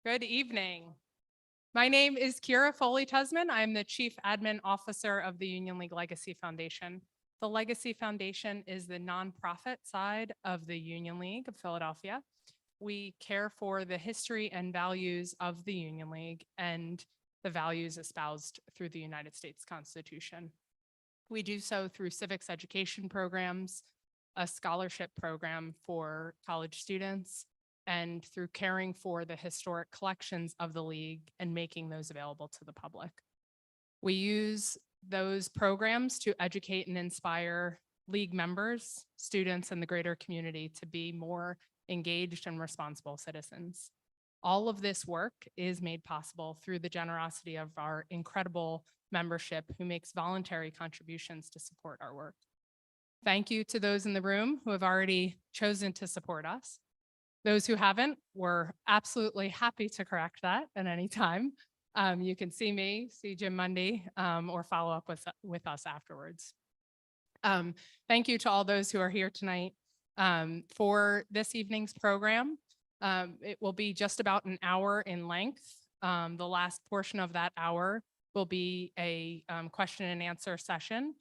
Good evening. My name is Kira Foley-Tusman. I'm the Chief Admin Officer of the Union League Legacy Foundation. The Legacy Foundation is the nonprofit side of the Union League of Philadelphia. We care for the history and values of the Union League and the values espoused through the United States Constitution. We do so through civics education programs, a scholarship program for college students, and through caring for the historic collections of the League and making those available to the public. We use those programs to educate and inspire League members, students, and the greater community to be more engaged and responsible citizens. All of this work is made possible through the generosity of our incredible membership who makes voluntary contributions to support our work. Thank you to those in the room who have already chosen to support us. Those who haven't, we're absolutely happy to correct that at any time. You can see me, see Jim Mundy, or follow up with us afterwards. Thank you to all those who are here tonight for this evening's program. It will be just about an hour in length. The last portion of that hour will be a question and answer session.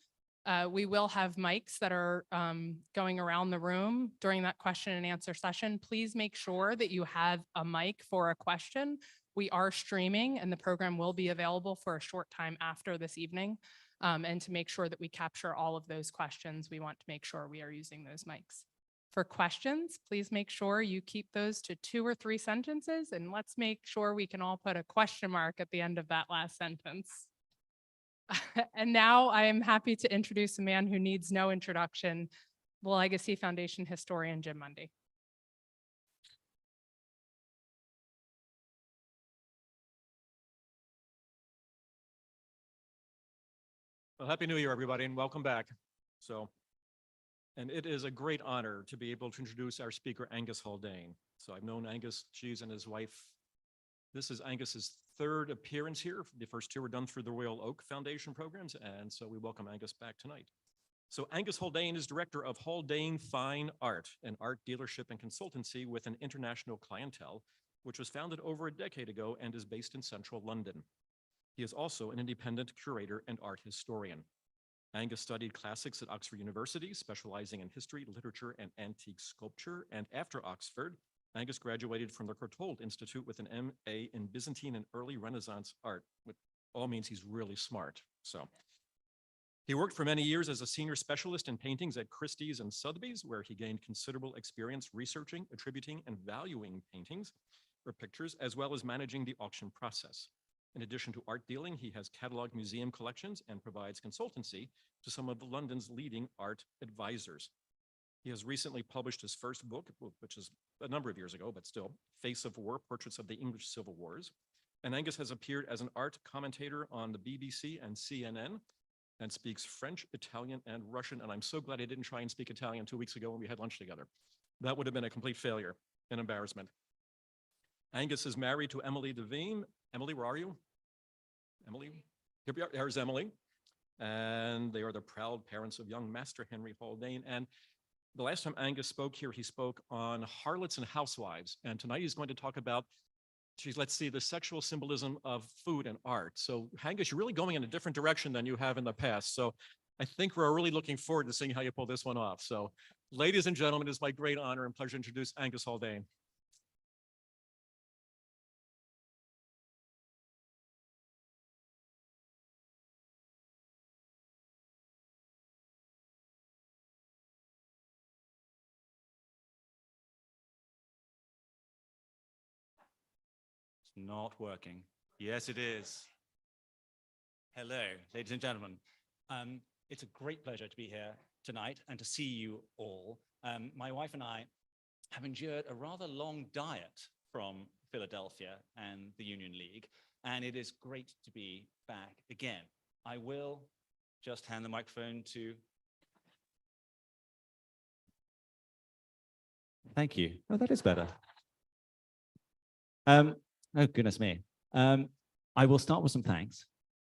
We will have mics that are going around the room during that question and answer session. Please make sure that you have a mic for a question. We are streaming and the program will be available for a short time after this evening. And to make sure that we capture all of those questions, we want to make sure we are using those mics. For questions, please make sure you keep those to 2 or 3 sentences, and let's make sure we can all put a question mark at the end of that last sentence. And now I am happy to introduce a man who needs no introduction, the Legacy Foundation historian, Jim Mundy. Well, Happy New Year, everybody, and welcome back. And it is a great honor to be able to introduce our speaker, Angus Haldane. So I've known Angus, and his wife. This is Angus's 3rd appearance here. The first 2 were done through the Royal Oak Foundation programs, and so we welcome Angus back tonight. So Angus Haldane is director of Haldane Fine Art, an art dealership and consultancy with an international clientele, which was founded over a decade ago and is based in central London. He is also an independent curator and art historian. Angus studied classics at Oxford University, specializing in history, literature, and antique sculpture, and after Oxford, Angus graduated from the Courtauld Institute with an MA in Byzantine and early Renaissance art, which all means he's really smart. So he worked for many years as a senior specialist in paintings at Christie's and Sotheby's, where he gained considerable experience researching, attributing, and valuing paintings or pictures, as well as managing the auction process. In addition to art dealing, he has cataloged museum collections and provides consultancy to some of London's leading art advisors. He has recently published his first book, which is a number of years ago, but still, Face of War, Portraits of the English Civil Wars. And Angus has appeared as an art commentator on the BBC and CNN and speaks French, Italian, and Russian. And I'm so glad I didn't try and speak Italian 2 weeks ago when we had lunch together. That would have been a complete failure and embarrassment. Angus is married to Emily Devine. Emily, where are you? Emily? Here's Emily. And they are the proud parents of young Master Henry Haldane. And the last time Angus spoke here, he spoke on harlots and housewives. And tonight he's going to talk about, let's see, the sexual symbolism of food and art. So Angus, you're really going in a different direction than you have in the past. So I think we're really looking forward to seeing how you pull this one off. So ladies and gentlemen, it's my great honor and pleasure to introduce Angus Haldane. Not working. Yes, it is. Hello, ladies and gentlemen. It's a great pleasure to be here tonight and to see you all. My wife and I have endured a rather long diet from Philadelphia and the Union League, and it is great to be back again. I will just hand the microphone to... Thank you. Oh, that is better. Oh, goodness me. I will start with some thanks,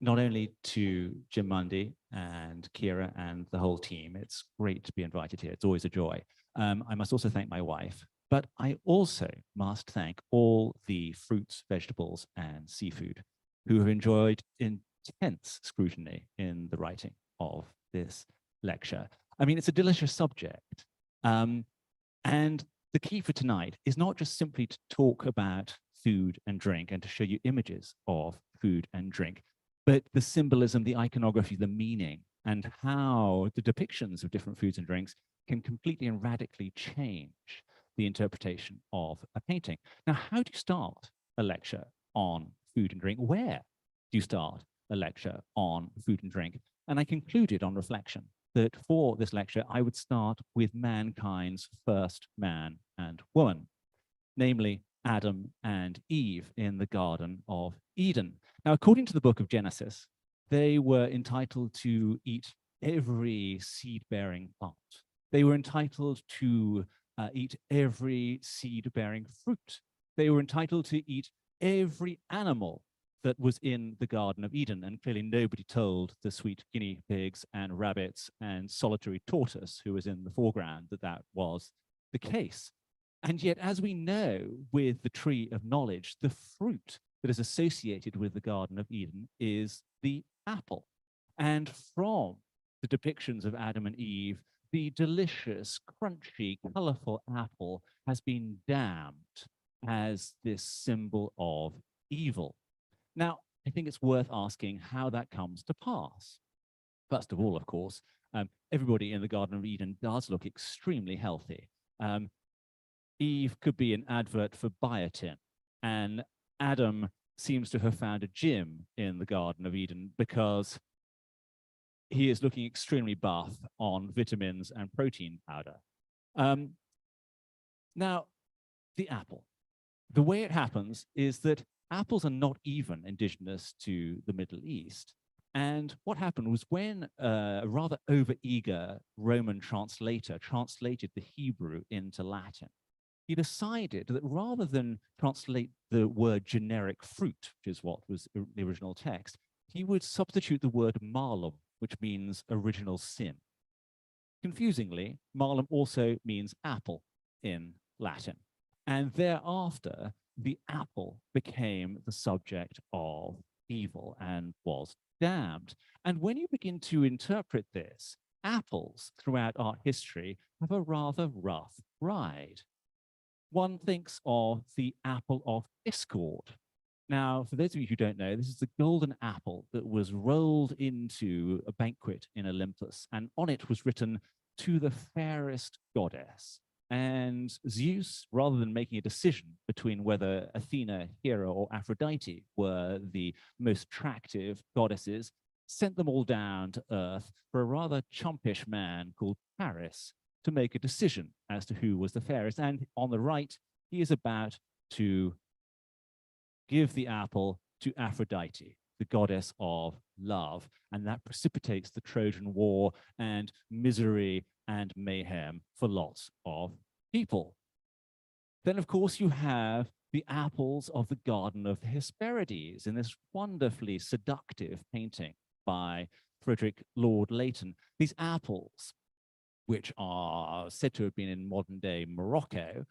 not only to Jim Mundy and Kira and the whole team. It's great to be invited here. It's always a joy. I must also thank my wife, But I also must thank all the fruits, vegetables, and seafood who have enjoyed intense scrutiny in the writing of this lecture. I mean, it's a delicious subject. And the key for tonight is not just simply to talk about food and drink and to show you images of food and drink, but the symbolism, the iconography, the meaning, and how the depictions of different foods and drinks can completely and radically change the interpretation of a painting. Now, how do you start a lecture on food and drink? Where do you start a lecture on food and drink? And I concluded on reflection that for this lecture, I would start with mankind's first man and woman, namely Adam and Eve in the Garden of Eden. Now, according to the book of Genesis, they were entitled to eat every seed-bearing plant. They were entitled to eat every seed-bearing fruit. They were entitled to eat every animal that was in the Garden of Eden. And clearly nobody told the sweet guinea pigs and rabbits and solitary tortoise who was in the foreground that that was the case. And yet, as we know with the tree of knowledge, the fruit that is associated with the Garden of Eden is the apple. And from the depictions of Adam and Eve, the delicious, crunchy, colorful apple has been damned as this symbol of evil. Now, I think it's worth asking how that comes to pass. First of all, of course, everybody in the Garden of Eden does look extremely healthy. Eve could be an advert for biotin, and Adam seems to have found a gym in the Garden of Eden because he is looking extremely buff on vitamins and protein powder. Now, the apple. The way it happens is that apples are not even indigenous to the Middle East. And what happened was when a rather overeager Roman translator translated the Hebrew into Latin, he decided that rather than translate the word generic fruit, which is what was the original text, he would substitute the word malum, which means original sin. Confusingly, malum also means apple in Latin. And thereafter, the apple became the subject of evil and was damned. And when you begin to interpret this, apples throughout art history have a rather rough ride. One thinks of the apple of discord. Now, for those of you who don't know, this is the golden apple that was rolled into a banquet in Olympus, and on it was written, "To the fairest goddess." And Zeus, rather than making a decision between whether Athena, Hera, or Aphrodite were the most attractive goddesses, sent them all down to Earth for a rather chumpish man called Paris to make a decision as to who was the fairest. And on the right, he is about to give the apple to Aphrodite, the goddess of love. And that precipitates the Trojan War and misery and mayhem for lots of people. Then, of course, you have the apples of the Garden of the Hesperides in this wonderfully seductive painting by Frederick Lord Leighton. These apples, which are said to have been in modern-day Morocco,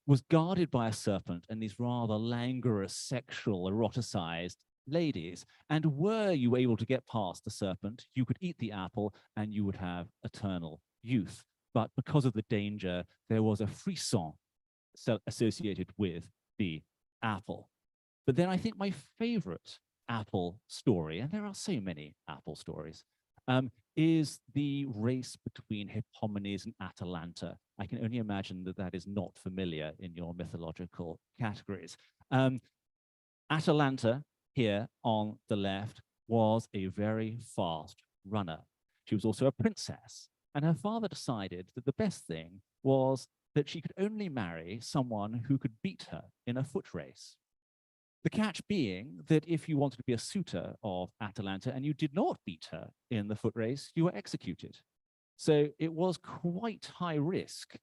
was guarded by a serpent and these rather languorous, sexual, eroticized ladies. And were you able to get past the serpent, you could eat the apple and you would have eternal youth. But because of the danger, there was a frisson associated with the apple. But then I think my favorite apple story, and there are so many apple stories, is the race between Hippomenes and Atalanta. I can only imagine that that is not familiar in your mythological categories. Atalanta, here on the left, was a very fast runner. She was also a princess, and her father decided that the best thing was that she could only marry someone who could beat her in a foot race. The catch being that if you wanted to be a suitor of Atalanta and you did not beat her in the foot race, you were executed. So it was quite high risk.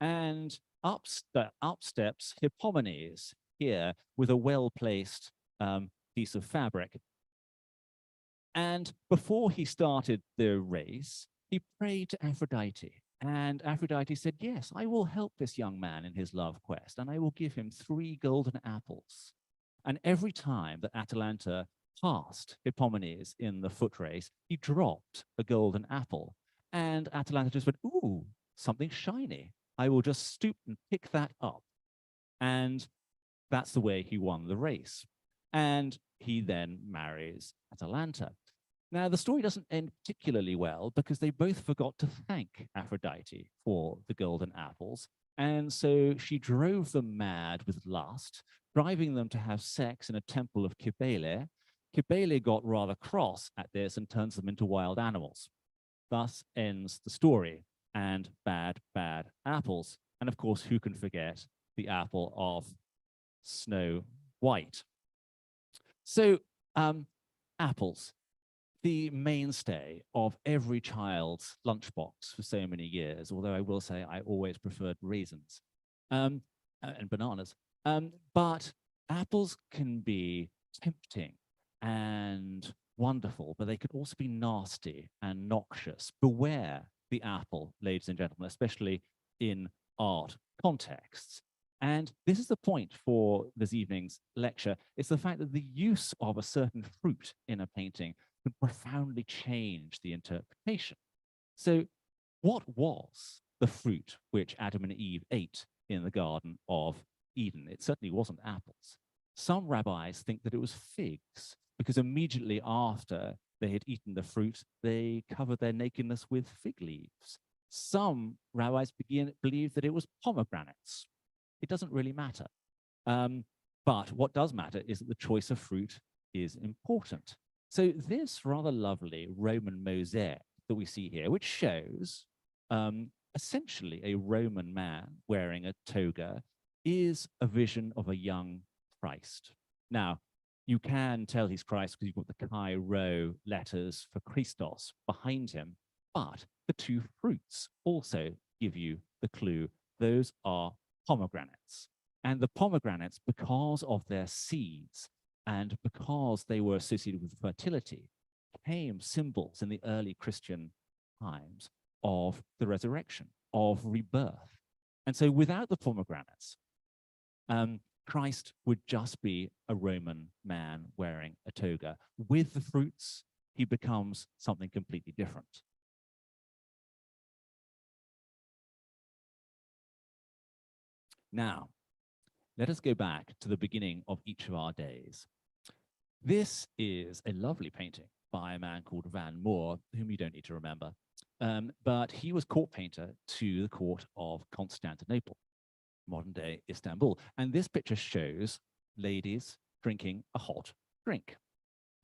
And up steps Hippomenes here with a well-placed piece of fabric. And before he started the race, he prayed to Aphrodite And Aphrodite said, yes, I will help this young man in his love quest, and I will give him 3 golden apples. And every time that Atalanta passed Hippomenes in the foot race, he dropped a golden apple. And Atalanta just went, ooh, something shiny. I will just stoop and pick that up. And that's the way he won the race. And he then marries Atalanta. Now, the story doesn't end particularly well because they both forgot to thank Aphrodite for the golden apples. And so she drove them mad with lust, driving them to have sex in a temple of Cybele. Cybele got rather cross at this and turns them into wild animals. Thus ends the story, and bad, bad apples. And of course, who can forget the apple of Snow White? So, apples, the mainstay of every child's lunchbox for so many years, although I will say I always preferred raisins and bananas. But apples can be tempting and wonderful, but they could also be nasty and noxious. Beware the apple, ladies and gentlemen, especially in art contexts. And this is the point for this evening's lecture. It's the fact that the use of a certain fruit in a painting can profoundly change the interpretation. So what was the fruit which Adam and Eve ate in the Garden of Eden? It certainly wasn't apples. Some rabbis think that it was figs, because immediately after they had eaten the fruit, they covered their nakedness with fig leaves. Some rabbis believe that it was pomegranates. It doesn't really matter. But what does matter is that the choice of fruit is important. So this rather lovely Roman mosaic that we see here, which shows essentially a Roman man wearing a toga, is a vision of a young Christ. Now, you can tell he's Christ because you've got the Chi Rho letters for Christos behind him, but the 2 fruits also give you the clue. Those are pomegranates. And the pomegranates, because of their seeds and because they were associated with fertility, became symbols in the early Christian times of the resurrection, of rebirth. And so without the pomegranates, Christ would just be a Roman man wearing a toga. With the fruits, he becomes something completely different. Now, let us go back to the beginning of each of our days. This is a lovely painting by a man called Vermeer, whom you don't need to remember. But he was court painter to the court of Constantinople, modern-day Istanbul. And this picture shows ladies drinking a hot drink.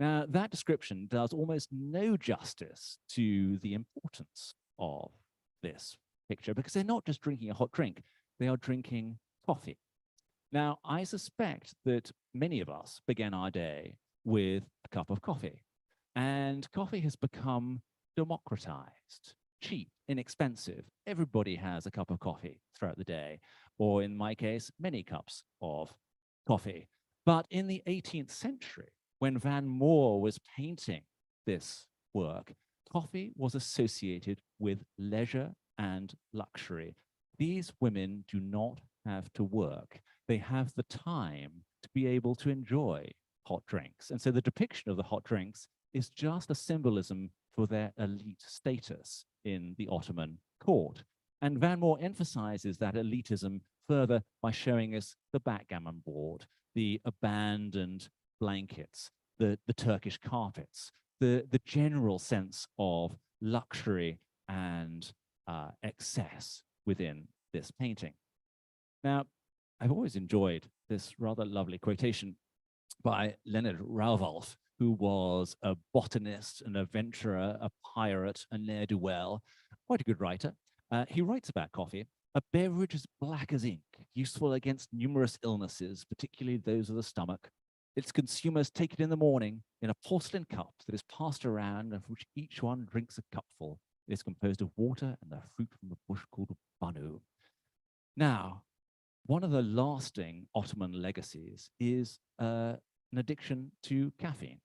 Now, that description does almost no justice to the importance of this picture, because they're not just drinking a hot drink, they are drinking coffee. Now, I suspect that many of us began our day with a cup of coffee, and coffee has become democratized, cheap, inexpensive. Everybody has a cup of coffee throughout the day, or in my case, many cups of coffee. But in the 18th century, when Van Moor was painting this work, coffee was associated with leisure and luxury. These women do not have to work. They have the time to be able to enjoy hot drinks. And so the depiction of the hot drinks is just a symbolism for their elite status in the Ottoman court. And Van Moor emphasizes that elitism further by showing us the backgammon board, the abandoned blankets, the Turkish carpets, the general sense of luxury and excess within this painting. Now, I've always enjoyed this rather lovely quotation by Leonard Rauwolf, who was a botanist, an adventurer, a pirate, a ne'er-do-well, quite a good writer. He writes about coffee: a beverage as black as ink, useful against numerous illnesses, particularly those of the stomach. Its consumers take it in the morning in a porcelain cup that is passed around, of which each one drinks a cupful. It is composed of water and the fruit from a bush called banu. Now, one of the lasting Ottoman legacies is an addiction to caffeine.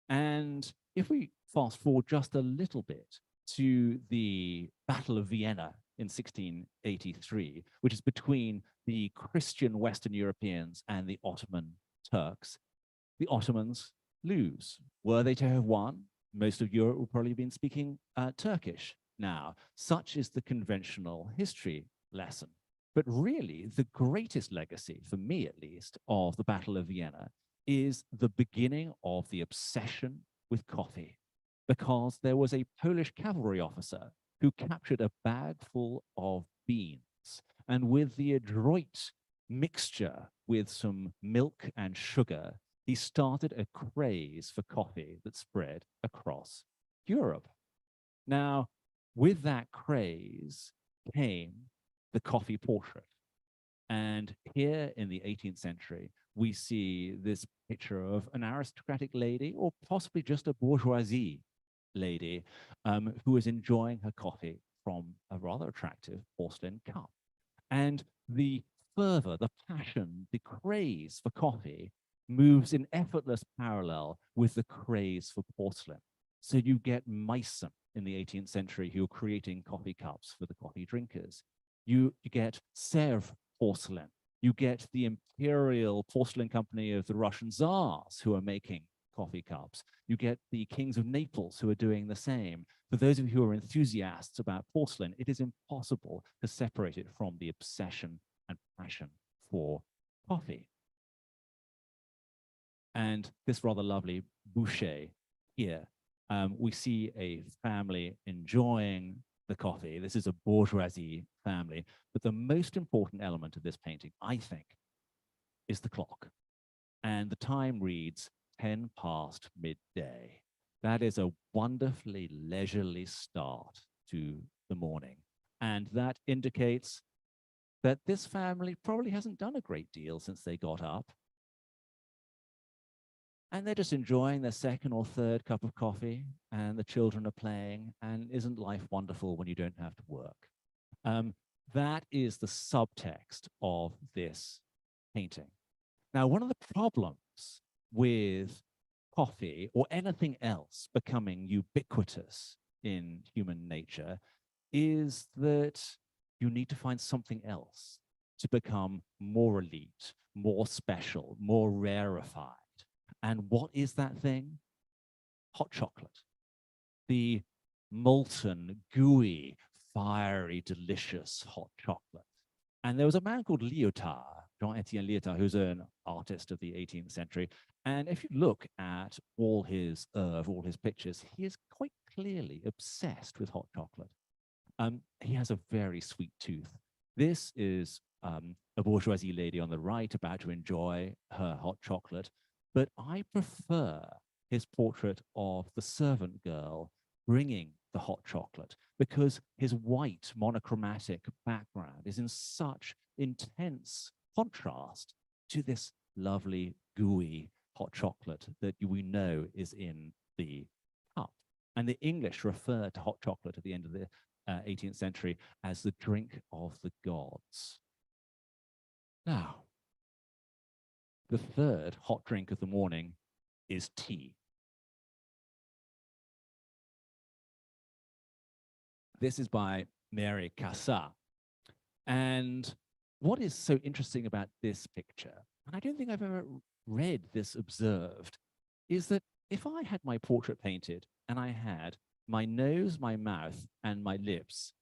And if we fast forward just a little bit to the Battle of Vienna in 1683, which is between the Christian Western Europeans and the Ottoman Turks, the Ottomans lose. Were they to have won, most of Europe would probably have been speaking Turkish now. Such is the conventional history lesson. But really, the greatest legacy, for me at least, of the Battle of Vienna is the beginning of the obsession with coffee, because there was a Polish cavalry officer who captured a bag full of beans, and with the adroit mixture with some milk and sugar, he started a craze for coffee that spread across Europe. Now, with that craze came the coffee portrait. And here in the 18th century, we see this picture of an aristocratic lady, or possibly just a bourgeoisie lady, who is enjoying her coffee from a rather attractive porcelain cup. And the fervor, the passion, the craze for coffee moves in effortless parallel with the craze for porcelain. So you get Meissen in the 18th century who are creating coffee cups for the coffee drinkers. You get Sèvres porcelain. You get the imperial porcelain company of the Russian Tsars who are making coffee cups. You get the kings of Naples who are doing the same. For those of you who are enthusiasts about porcelain, it is impossible to separate it from the obsession and passion for coffee. And this rather lovely boucher here, we see a family enjoying the coffee. This is a bourgeoisie family. But the most important element of this painting, I think, is the clock. And the time reads 10 past midday. That is a wonderfully leisurely start to the morning. And that indicates that this family probably hasn't done a great deal since they got up. And they're just enjoying their second or third cup of coffee, and the children are playing, and isn't life wonderful when you don't have to work? That is the subtext of this painting. Now, one of the problems with coffee or anything else becoming ubiquitous in human nature is that you need to find something else to become more elite, more special, more rarefied. And what is that thing? Hot chocolate. The molten, gooey, fiery, delicious hot chocolate. And there was a man called Lyotard, Jean-Étienne Lyotard, who's an artist of the 18th century. And if you look at all his pictures, he is quite clearly obsessed with hot chocolate. He has a very sweet tooth. This is a bourgeoisie lady on the right about to enjoy her hot chocolate. But I prefer his portrait of the servant girl bringing the hot chocolate, because his white monochromatic background is in such intense contrast to this lovely gooey hot chocolate that we know is in the cup. And the English referred to hot chocolate at the end of the 18th century as the drink of the gods. Now, the third hot drink of the morning is tea. This is by Mary Cassatt. And what is so interesting about this picture, and I don't think I've ever read this observed, is that if I had my portrait painted and I had my nose, my mouth, and my lips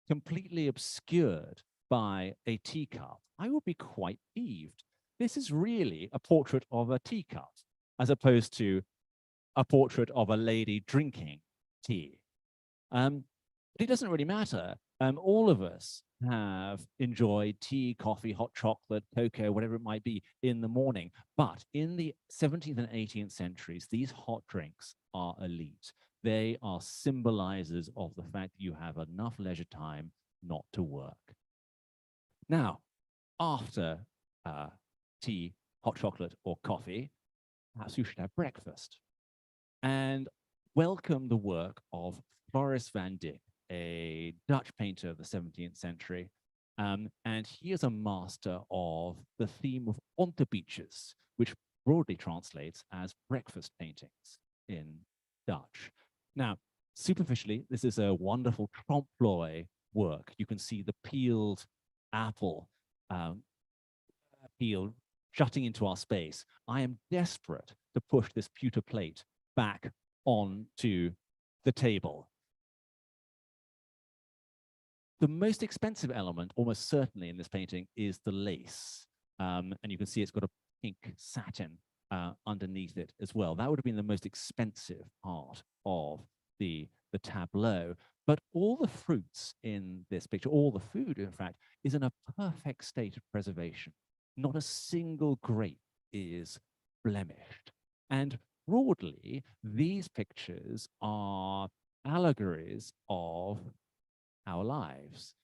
completely obscured by a teacup, I would be quite peeved. This is really a portrait of a teacup, as opposed to a portrait of a lady drinking tea. But it doesn't really matter. All of us have enjoyed tea, coffee, hot chocolate, cocoa, whatever it might be in the morning. But in the 17th and 18th centuries, these hot drinks are elite. They are symbolizers of the fact that you have enough leisure time not to work. Now, after tea, hot chocolate, or coffee, perhaps you should have breakfast. And welcome the work of Floris van Dyck, a Dutch painter of the 17th century. And he is a master of the theme of onderbiertjes, which broadly translates as breakfast paintings in Dutch. Now, superficially, this is a wonderful trompe l'oeil work. You can see the peeled apple peel shutting into our space. I am desperate to push this pewter plate back onto the table. The most expensive element, almost certainly in this painting, is the lace. And you can see it's got a pink satin underneath it as well. That would have been the most expensive part of the tableau. But all the fruits in this picture, all the food, in fact, is in a perfect state of preservation. Not a single grape is blemished. And broadly, these pictures are allegories of our lives.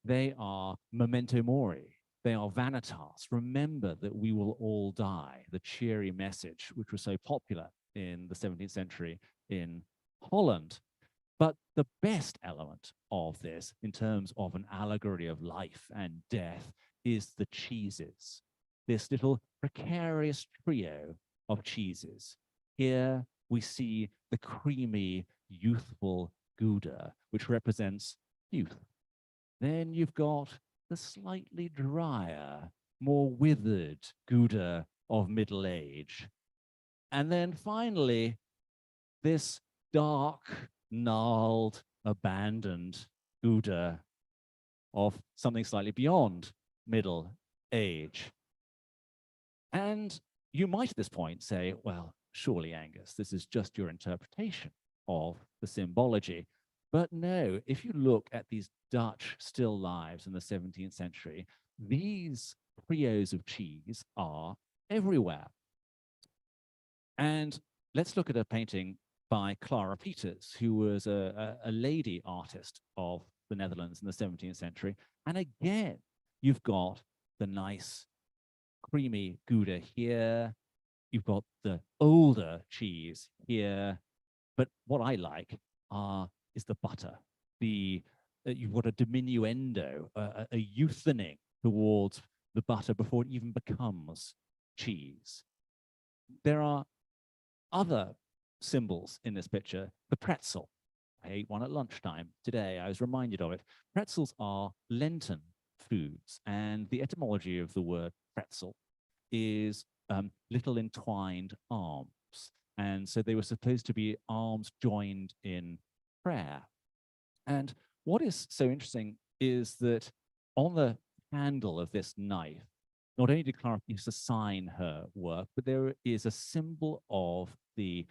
They are memento mori. They are vanitas. Remember that we will all die. The cheery message, which was so popular in the 17th century in Holland. But the best element of this, in terms of an allegory of life and death, is the cheeses. This little precarious trio of cheeses. Here we see the creamy, youthful Gouda, which represents youth. Then you've got the slightly drier, more withered Gouda of middle age. And then finally, this dark, gnarled, abandoned Gouda of something slightly beyond middle age. And you might at this point say, well, surely, Angus, this is just your interpretation of the symbology. But no, if you look at these Dutch still lives in the 17th century, these trios of cheese are everywhere. And let's look at a painting by Clara Peters, who was a lady artist of the Netherlands in the 17th century. And again, you've got the nice creamy Gouda here. You've got the older cheese here. But what I like is the butter. You've got a diminuendo, a youthening towards the butter before it even becomes cheese. There are other symbols in this picture. The pretzel. I ate one at lunchtime today. I was reminded of it. Pretzels are Lenten foods, and the etymology of the word pretzel is little entwined arms. And so they were supposed to be arms joined in prayer. And what is so interesting is that on the handle of this knife, not only did Clara Peters assign her work, but there is a symbol of the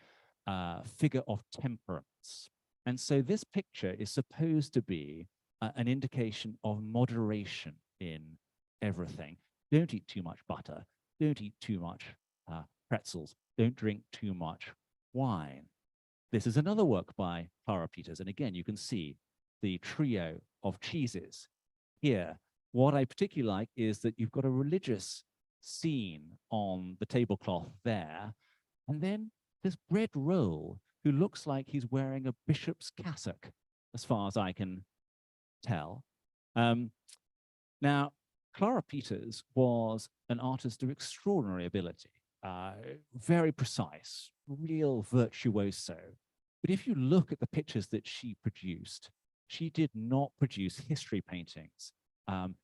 figure of temperance. And so this picture is supposed to be an indication of moderation in everything. Don't eat too much butter. Don't eat too much pretzels. Don't drink too much wine. This is another work by Clara Peters. And again, you can see the trio of cheeses here. What I particularly like is that you've got a religious scene on the tablecloth there. And then this bread roll who looks like he's wearing a bishop's cassock, as far as I can tell. Now, Clara Peters was an artist of extraordinary ability, very precise, real virtuoso. But if you look at the pictures that she produced, she did not produce history paintings.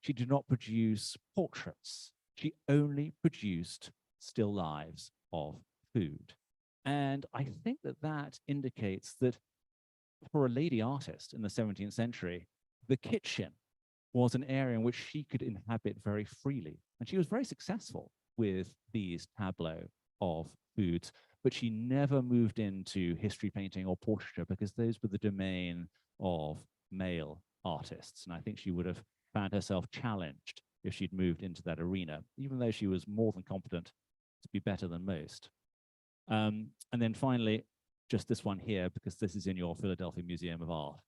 She did not produce portraits. She only produced still lives of food. And I think that that indicates that for a lady artist in the 17th century, the kitchen was an area in which she could inhabit very freely. And she was very successful with these tableaux of foods, but she never moved into history painting or portraiture because those were the domain of male artists. And I think she would have found herself challenged if she'd moved into that arena, even though she was more than competent to be better than most. And then finally, just this one here, because this is in your Philadelphia Museum of Art.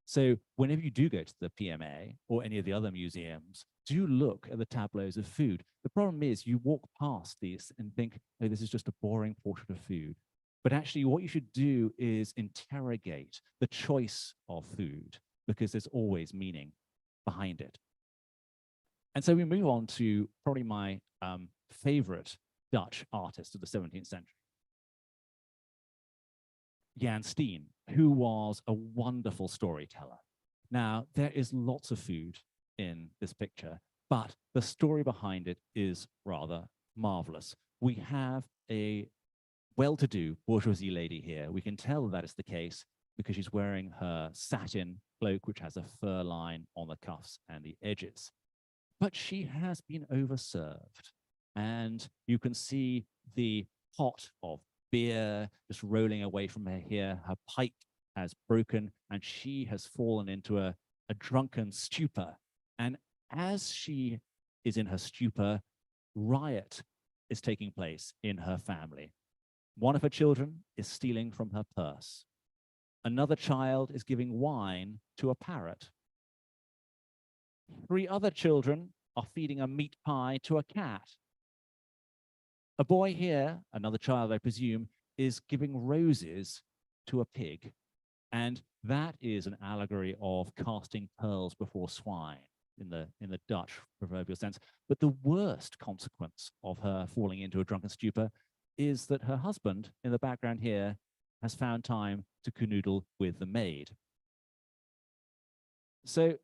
So whenever you do go to the PMA or any of the other museums, do look at the tableaus of food. The problem is you walk past these and think, oh, this is just a boring portrait of food. But actually what you should do is interrogate the choice of food, because there's always meaning behind it. And so we move on to probably my favorite Dutch artist of the 17th century, Jan Steen, who was a wonderful storyteller. Now, there is lots of food in this picture, but the story behind it is rather marvelous. We have a well-to-do bourgeoisie lady here. We can tell that is the case because she's wearing her satin cloak, which has a fur line on the cuffs and the edges. But she has been overserved. And you can see the pot of beer just rolling away from her here. Her pipe has broken and she has fallen into a drunken stupor. And as she is in her stupor, riot is taking place in her family. One of her children is stealing from her purse. Another child is giving wine to a parrot. 3 other children are feeding a meat pie to a cat. A boy here, another child I presume, is giving roses to a pig. And that is an allegory of casting pearls before swine in the Dutch proverbial sense. But the worst consequence of her falling into a drunken stupor is that her husband in the background here has found time to canoodle with the maid. So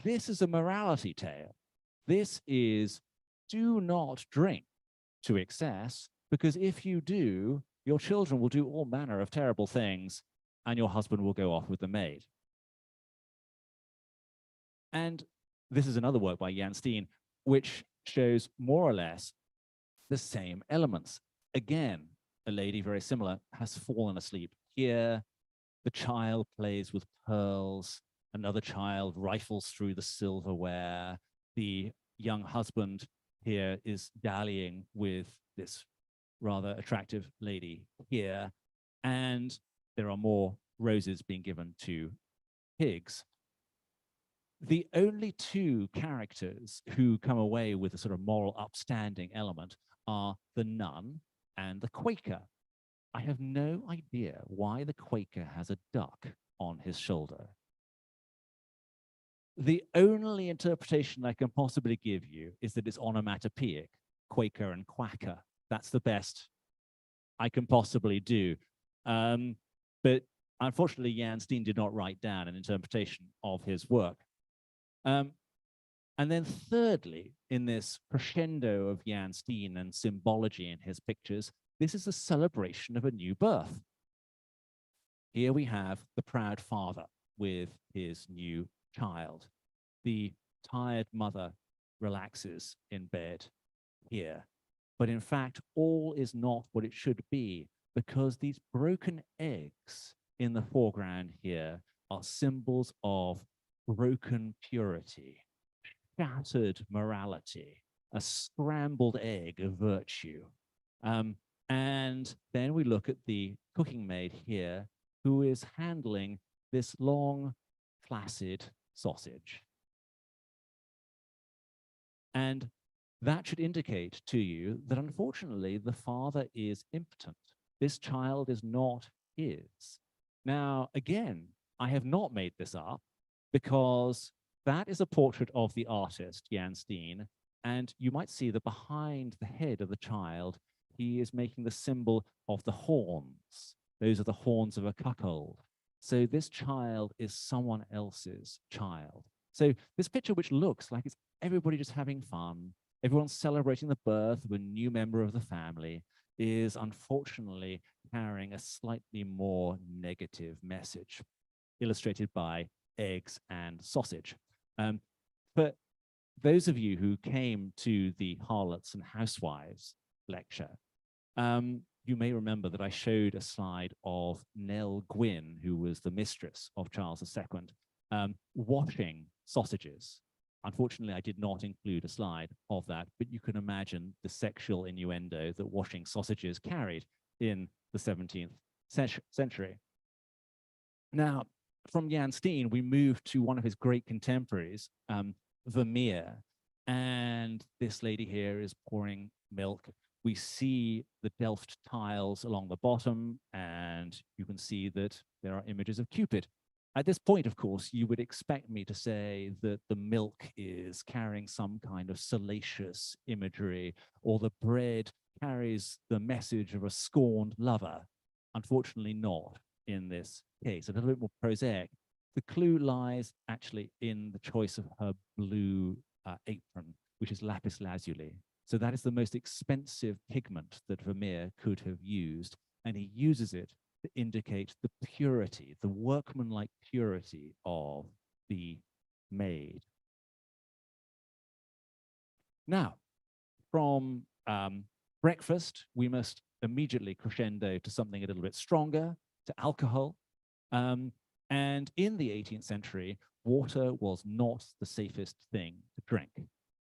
this is a morality tale. This is do not drink to excess, because if you do, your children will do all manner of terrible things and your husband will go off with the maid. And this is another work by Jan Steen, which shows more or less the same elements. Again, a lady very similar has fallen asleep. Here, the child plays with pearls. Another child rifles through the silverware. The young husband here is dallying with this rather attractive lady here. And there are more roses being given to pigs. The only 2 characters who come away with a sort of moral upstanding element are the nun and the Quaker. I have no idea why the Quaker has a duck on his shoulder. The only interpretation I can possibly give you is that it's onomatopoeic, Quaker and quacker. That's the best I can possibly do. But unfortunately, Jan Steen did not write down an interpretation of his work. And then thirdly, in this crescendo of Jan Steen and symbology in his pictures, this is a celebration of a new birth. Here we have the proud father with his new child. The tired mother relaxes in bed here. But in fact, all is not what it should be, because these broken eggs in the foreground here are symbols of broken purity, shattered morality, a scrambled egg of virtue. And then we look at the cooking maid here, who is handling this long, flaccid sausage. And that should indicate to you that unfortunately the father is impotent. This child is not his. Now, again, I have not made this up, because that is a portrait of the artist, Jan Steen, and you might see that behind the head of the child, he is making the symbol of the horns. Those are the horns of a cuckold. So this child is someone else's child. So this picture, which looks like it's everybody just having fun, everyone's celebrating the birth of a new member of the family, is unfortunately carrying a slightly more negative message, illustrated by eggs and sausage. But those of you who came to the Harlots and Housewives lecture, you may remember that I showed a slide of Nell Gwynn, who was the mistress of Charles II, washing sausages. Unfortunately, I did not include a slide of that, but you can imagine the sexual innuendo that washing sausages carried in the 17th century. Now, from Jan Steen, we move to one of his great contemporaries, Vermeer. And this lady here is pouring milk. We see the Delft tiles along the bottom, and you can see that there are images of Cupid. At this point, of course, you would expect me to say that the milk is carrying some kind of salacious imagery, or the bread carries the message of a scorned lover. Unfortunately not in this case, a little bit more prosaic. The clue lies actually in the choice of her blue apron, which is lapis lazuli. So that is the most expensive pigment that Vermeer could have used, and he uses it to indicate the purity, the workmanlike purity of the maid. Now, from breakfast, we must immediately crescendo to something a little bit stronger, to alcohol. And in the 18th century, water was not the safest thing to drink.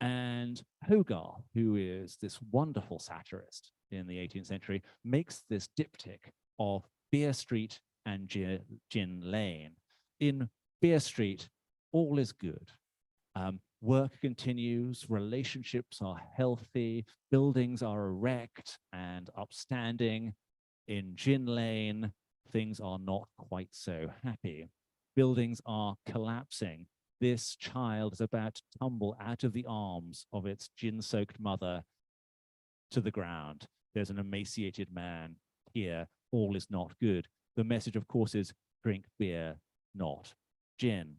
And Gogh, who is this wonderful satirist in the 18th century, makes this diptych of Beer Street and Gin Lane. In Beer Street, all is good. Work continues, relationships are healthy, buildings are erect and upstanding. In Gin Lane, things are not quite so happy. Buildings are collapsing. This child is about to tumble out of the arms of its gin-soaked mother to the ground. There's an emaciated man here. All is not good. The message, of course, is drink beer, not gin.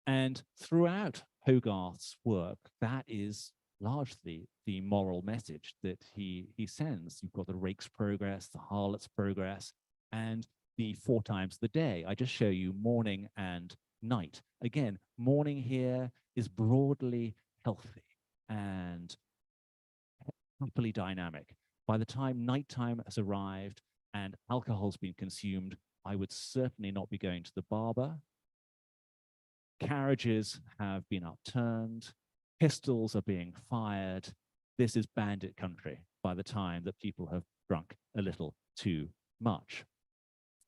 And throughout Hogarth's work, that is largely the moral message that he sends. You've got the rake's progress, the harlot's progress, and the 4 times the day. I just show you morning and night. Again, morning here is broadly healthy and happily dynamic. By the time nighttime has arrived and alcohol's been consumed, I would certainly not be going to the barber. Carriages have been upturned, pistols are being fired. This is bandit country by the time that people have drunk a little too much.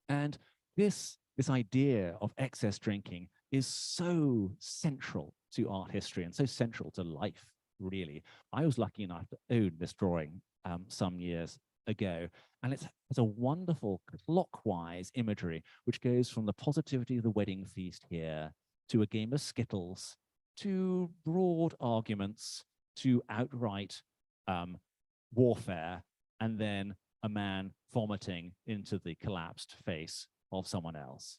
And this idea of excess drinking is so central to art history and so central to life, really. I was lucky enough to own this drawing some years ago, and it's a wonderful clockwise imagery, which goes from the positivity of the wedding feast here to a game of skittles, to broad arguments, to outright warfare, and then a man vomiting into the collapsed face of someone else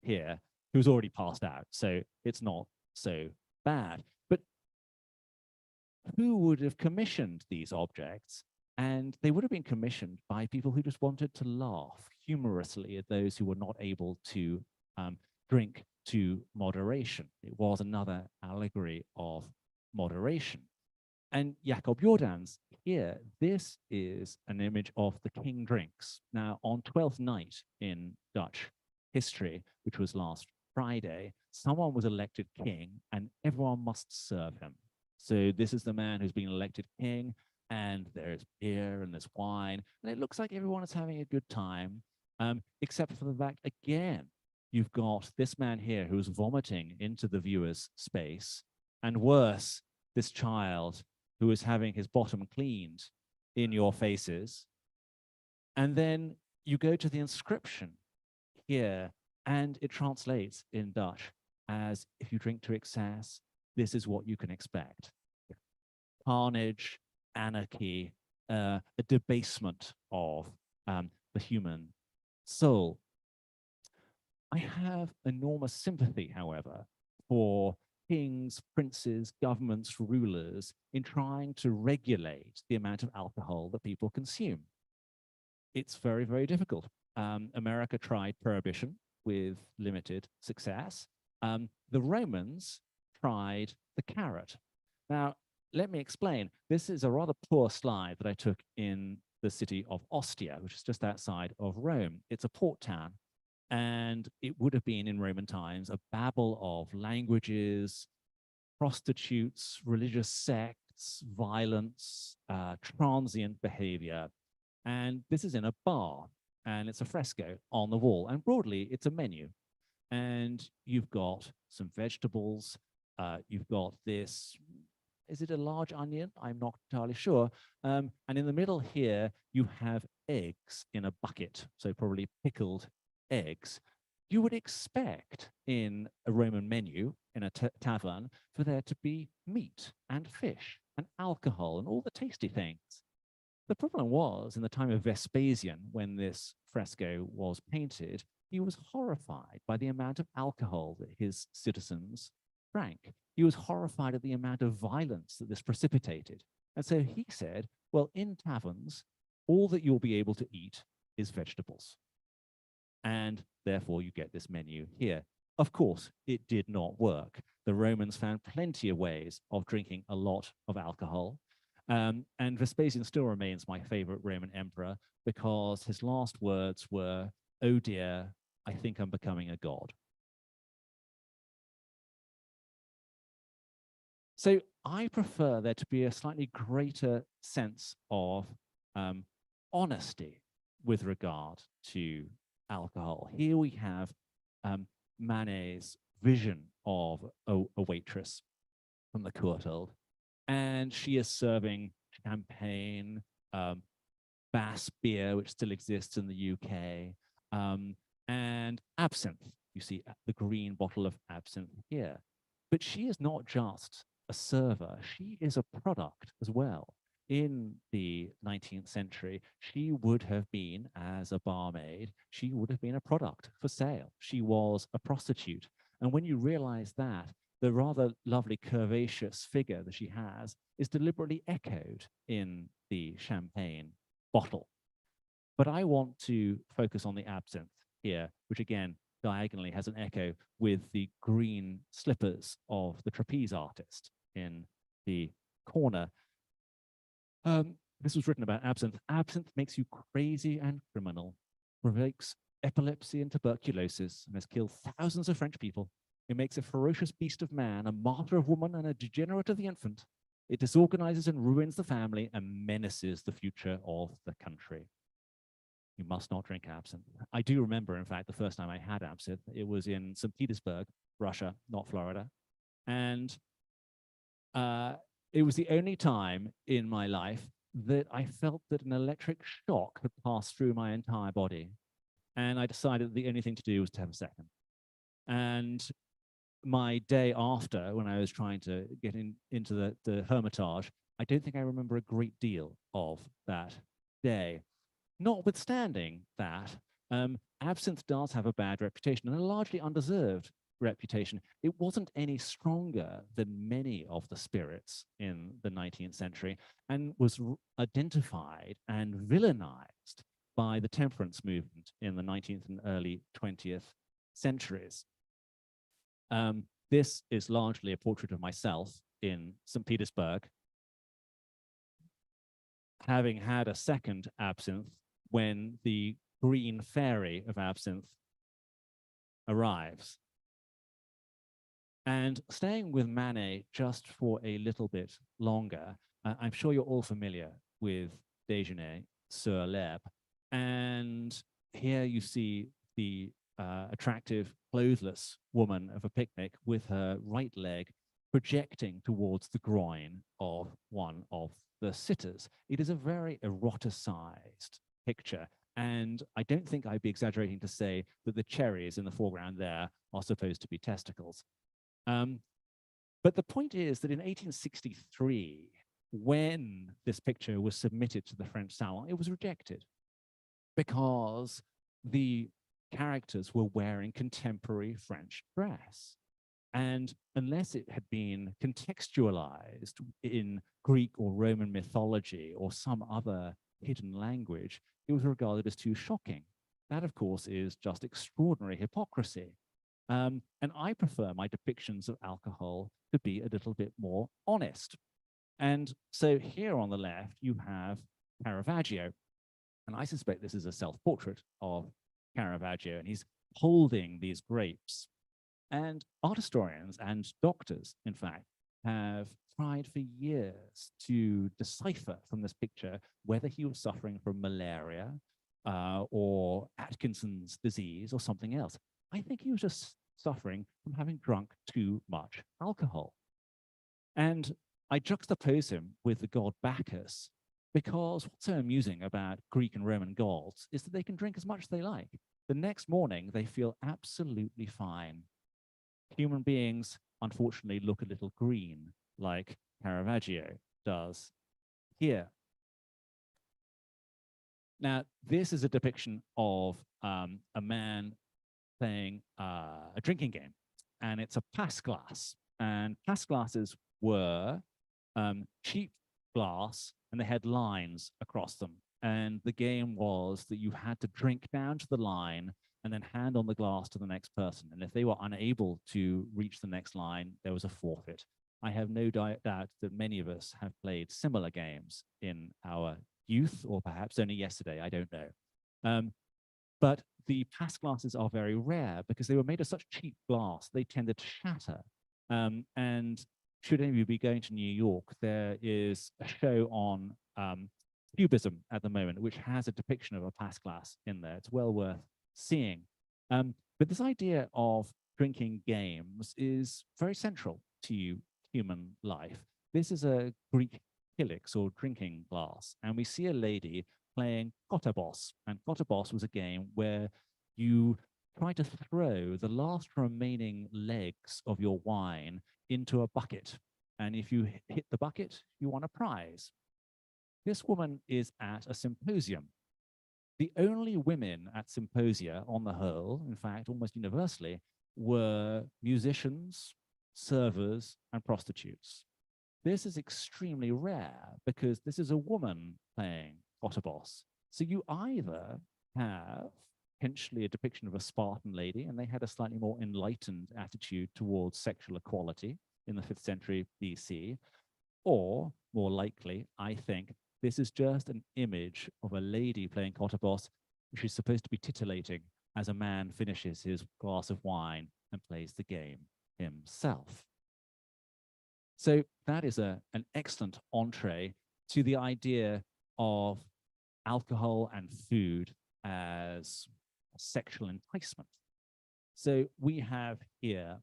here who's already passed out. So it's not so bad. But who would have commissioned these objects? And they would have been commissioned by people who just wanted to laugh humorously at those who were not able to drink to moderation. It was another allegory of moderation. And Jacob Jordaan's here, this is an image of the king drinks. Now, on 12th night in Dutch history, which was last Friday, someone was elected king and everyone must serve him. So this is the man who's been elected king, and there's beer and there's wine, and it looks like everyone is having a good time, except for the fact, again, you've got this man here who's vomiting into the viewer's space, and worse, this child who is having his bottom cleaned in your faces. And then you go to the inscription here, and it translates in Dutch as, if you drink to excess, this is what you can expect. Carnage, anarchy, a debasement of the human soul. I have enormous sympathy, however, for kings, princes, governments, rulers in trying to regulate the amount of alcohol that people consume. It's very, very difficult. America tried prohibition with limited success. The Romans tried the carrot. Now, let me explain. This is a rather poor slide that I took in the city of Ostia, which is just outside of Rome. It's a port town, and it would have been in Roman times a babel of languages, prostitutes, religious sects, violence, transient behavior. And this is in a bar, and it's a fresco on the wall, and broadly it's a menu. And you've got some vegetables, you've got this, is it a large onion? I'm not entirely sure. And in the middle here, you have eggs in a bucket, so probably pickled eggs. You would expect in a Roman menu, in a tavern, for there to be meat and fish and alcohol and all the tasty things. The problem was, in the time of Vespasian, when this fresco was painted, he was horrified by the amount of alcohol that his citizens drank. He was horrified at the amount of violence that this precipitated. And so he said, well, in taverns, all that you'll be able to eat is vegetables. And therefore you get this menu here. Of course, it did not work. The Romans found plenty of ways of drinking a lot of alcohol. And Vespasian still remains my favorite Roman emperor because his last words were, "Oh dear, I think I'm becoming a god." So I prefer there to be a slightly greater sense of honesty with regard to alcohol. Here we have Manet's vision of a waitress from the courtauld, and she is serving champagne, Bass beer, which still exists in the UK, and absinthe. You see the green bottle of absinthe here. But she is not just a server, she is a product as well. In the 19th century, she would have been, as a barmaid, she would have been a product for sale. She was a prostitute. And when you realize that, the rather lovely curvaceous figure that she has is deliberately echoed in the champagne bottle. But I want to focus on the absinthe here, which again, diagonally has an echo with the green slippers of the trapeze artist in the corner. This was written about absinthe. Absinthe makes you crazy and criminal, provokes epilepsy and tuberculosis, and has killed thousands of French people. It makes a ferocious beast of man, a martyr of woman, and a degenerate of the infant. It disorganizes and ruins the family and menaces the future of the country. You must not drink absinthe. I do remember, in fact, the first time I had absinthe, it was in St. Petersburg, Russia, not Florida. And it was the only time in my life that I felt that an electric shock had passed through my entire body. And I decided that the only thing to do was to have a second. And my day after, when I was trying to get into the Hermitage, I don't think I remember a great deal of that day. Notwithstanding that, absinthe does have a bad reputation and a largely undeserved reputation. It wasn't any stronger than many of the spirits in the 19th century and was identified and villainized by the temperance movement in the 19th and early 20th centuries. This is largely a portrait of myself in St. Petersburg, having had a second absinthe when the green fairy of absinthe arrives. And staying with Manet just for a little bit longer, I'm sure you're all familiar with Déjeuner sur l'herbe. And here you see the attractive, clothless woman of a picnic with her right leg projecting towards the groin of one of the sitters. It is a very eroticized picture. And I don't think I'd be exaggerating to say that the cherries in the foreground there are supposed to be testicles. But the point is that in 1863, when this picture was submitted to the French Salon, it was rejected because the characters were wearing contemporary French dress. And unless it had been contextualized in Greek or Roman mythology or some other hidden language, it was regarded as too shocking. That, of course, is just extraordinary hypocrisy. And I prefer my depictions of alcohol to be a little bit more honest. And so here on the left, you have Caravaggio. And I suspect this is a self-portrait of Caravaggio, and he's holding these grapes. And art historians and doctors, in fact, have tried for years to decipher from this picture whether he was suffering from malaria or Atkinson's disease or something else. I think he was just suffering from having drunk too much alcohol. And I juxtapose him with the god Bacchus because what's so amusing about Greek and Roman gods is that they can drink as much as they like. The next morning, they feel absolutely fine. Human beings, unfortunately, look a little green, like Caravaggio does here. Now, this is a depiction of a man playing a drinking game, and it's a pass glass. And pass glasses were cheap glass, and they had lines across them. And the game was that you had to drink down to the line and then hand on the glass to the next person. And if they were unable to reach the next line, there was a forfeit. I have no doubt that many of us have played similar games in our youth, or perhaps only yesterday, I don't know. But the pass glasses are very rare because they were made of such cheap glass, they tended to shatter. And should any of you be going to New York, there is a show on Cubism at the moment, which has a depiction of a pass glass in there. It's well worth seeing. But this idea of drinking games is very central to human life. This is a Greek kylix, or drinking glass, and we see a lady playing kotabos. And kotabos was a game where you try to throw the last remaining legs of your wine into a bucket. And if you hit the bucket, you won a prize. This woman is at a symposium. The only women at symposia on the whole, in fact, almost universally, were musicians, servers, and prostitutes. This is extremely rare because this is a woman playing kotabos. So you either have potentially a depiction of a Spartan lady, and they had a slightly more enlightened attitude towards sexual equality in the 5th century BC, or more likely, I think, this is just an image of a lady playing kotabos, which is supposed to be titillating as a man finishes his glass of wine and plays the game himself. So that is an excellent entree to the idea of alcohol and food as a sexual enticement. So we have here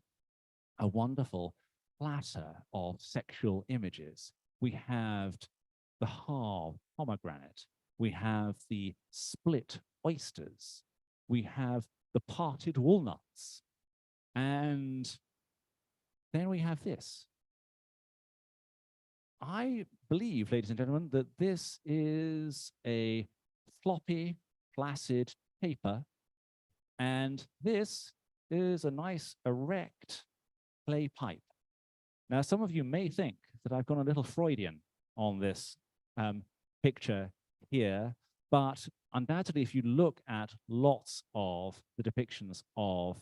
a wonderful platter of sexual images. We have the halved pomegranate. We have the split oysters. We have the parted walnuts. And then we have this. I believe, ladies and gentlemen, that this is a floppy, flaccid paper, and this is a nice, erect clay pipe. Now, some of you may think that I've gone a little Freudian on this picture here, but undoubtedly, if you look at lots of the depictions of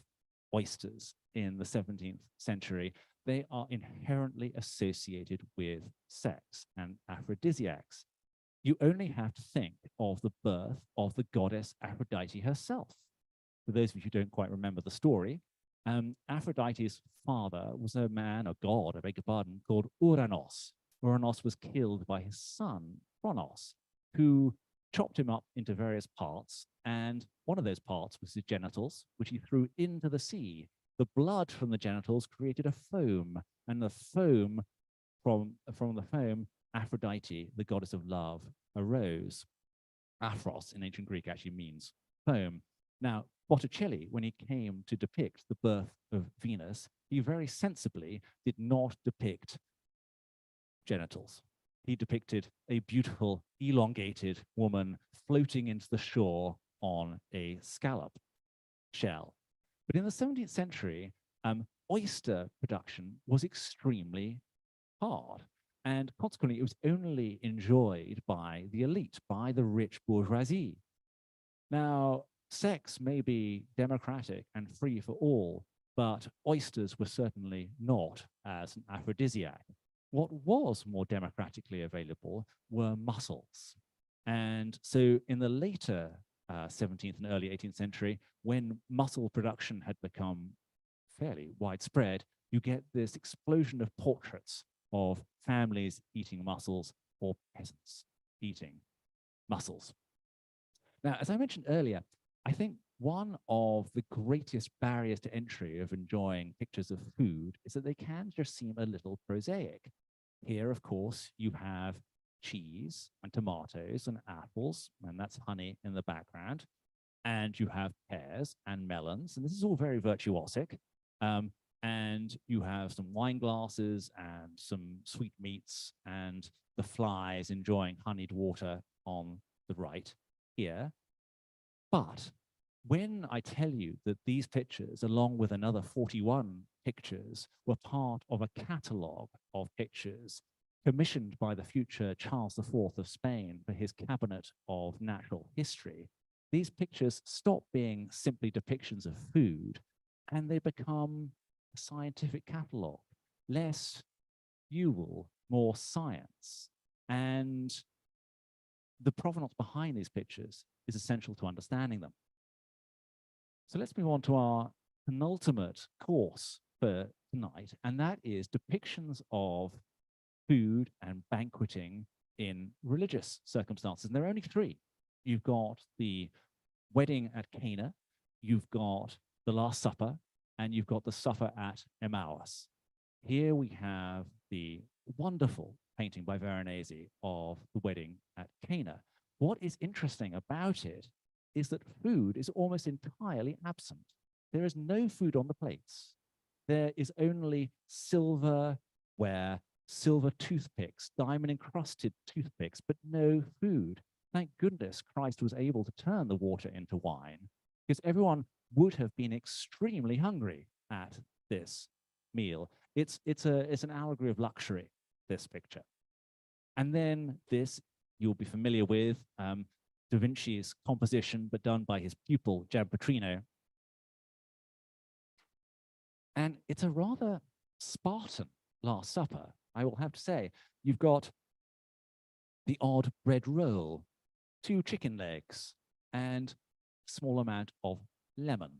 oysters in the 17th century, they are inherently associated with sex and aphrodisiacs. You only have to think of the birth of the goddess Aphrodite herself. For those of you who don't quite remember the story, Aphrodite's father was a man, a god, I beg your pardon, called Uranos. Uranos was killed by his son, Kronos, who chopped him up into various parts, and one of those parts was his genitals, which he threw into the sea. The blood from the genitals created a foam, and the foam from the foam, Aphrodite, the goddess of love, arose. Aphros in ancient Greek actually means foam. Now, Botticelli, when he came to depict the birth of Venus, he very sensibly did not depict genitals. He depicted a beautiful, elongated woman floating into the shore on a scallop shell. But in the 17th century, oyster production was extremely hard. And consequently, it was only enjoyed by the elite, by the rich bourgeoisie. Now, sex may be democratic and free for all, but oysters were certainly not as an aphrodisiac. What was more democratically available were mussels. And so in the later 17th and early 18th century, when mussel production had become fairly widespread, you get this explosion of portraits of families eating mussels or peasants eating mussels. Now, as I mentioned earlier, I think one of the greatest barriers to entry of enjoying pictures of food is that they can just seem a little prosaic. Here, of course, you have cheese and tomatoes and apples, and that's honey in the background. And you have pears and melons, and this is all very virtuosic. And you have some wine glasses and some sweet meats and the flies enjoying honeyed water on the right here. But when I tell you that these pictures, along with another 41 pictures, were part of a catalogue of pictures commissioned by the future Charles IV of Spain for his cabinet of natural history, these pictures stop being simply depictions of food and they become a scientific catalogue, less fuel, more science. And the provenance behind these pictures is essential to understanding them. So let's move on to our penultimate course for tonight, and that is depictions of food and banqueting in religious circumstances. And there are only three. You've got the wedding at Cana, you've got the Last Supper, and you've got the Supper at Emmaus. Here we have the wonderful painting by Veronese of the wedding at Cana. What is interesting about it is that food is almost entirely absent. There is no food on the plates. There is only silverware, silver toothpicks, diamond encrusted toothpicks, but no food. Thank goodness Christ was able to turn the water into wine, because everyone would have been extremely hungry at this meal. It's an allegory of luxury, this picture. And then this, you'll be familiar with, Da Vinci's composition, but done by his pupil, Giampetrino. And it's a rather Spartan Last Supper, I will have to say. You've got the odd bread roll, 2 chicken legs, and a small amount of lemon.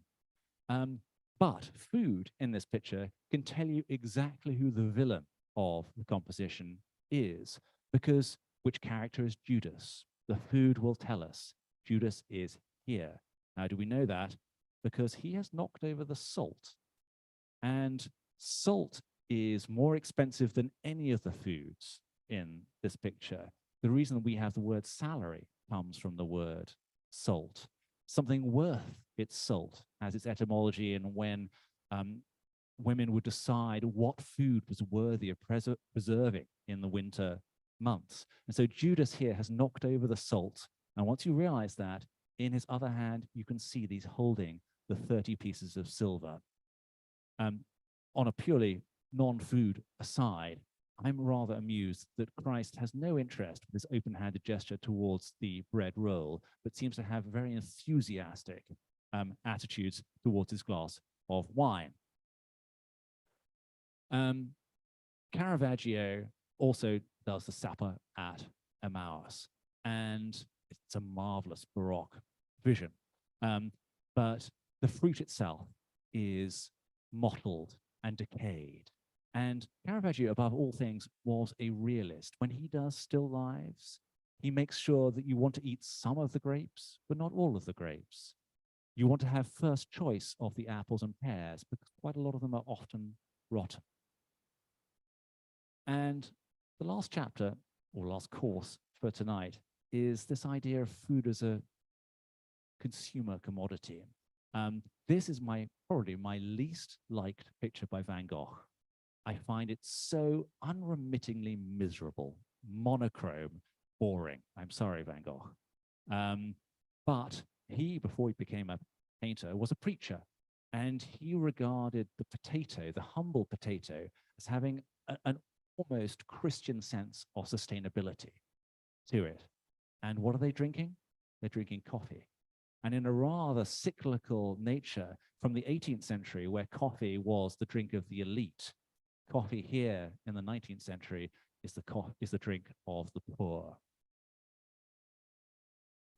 But food in this picture can tell you exactly who the villain of the composition is, because which character is Judas? The food will tell us Judas is here. How do we know that? Because he has knocked over the salt. And salt is more expensive than any of the foods in this picture. The reason we have the word salary comes from the word salt. Something worth its salt has its etymology, and when women would decide what food was worthy of preserving in the winter months. And so Judas here has knocked over the salt. And once you realize that, in his other hand, you can see these holding the 30 pieces of silver. On a purely non-food aside, I'm rather amused that Christ has no interest with this open-handed gesture towards the bread roll, but seems to have very enthusiastic attitudes towards his glass of wine. Caravaggio also does the Supper at Emmaus, and it's a marvelous Baroque vision. But the fruit itself is mottled and decayed. And Caravaggio, above all things, was a realist. When he does still lives, he makes sure that you want to eat some of the grapes, but not all of the grapes. You want to have first choice of the apples and pears, because quite a lot of them are often rotten. And the last chapter, or last course for tonight, is this idea of food as a consumer commodity. This is probably my least liked picture by Van Gogh. I find it so unremittingly miserable, monochrome, boring. I'm sorry, Van Gogh. But he, before he became a painter, was a preacher, and he regarded the potato, the humble potato, as having an almost Christian sense of sustainability to it. And what are they drinking? They're drinking coffee. And in a rather cyclical nature from the 18th century, where coffee was the drink of the elite, coffee here in the 19th century is the drink of the poor.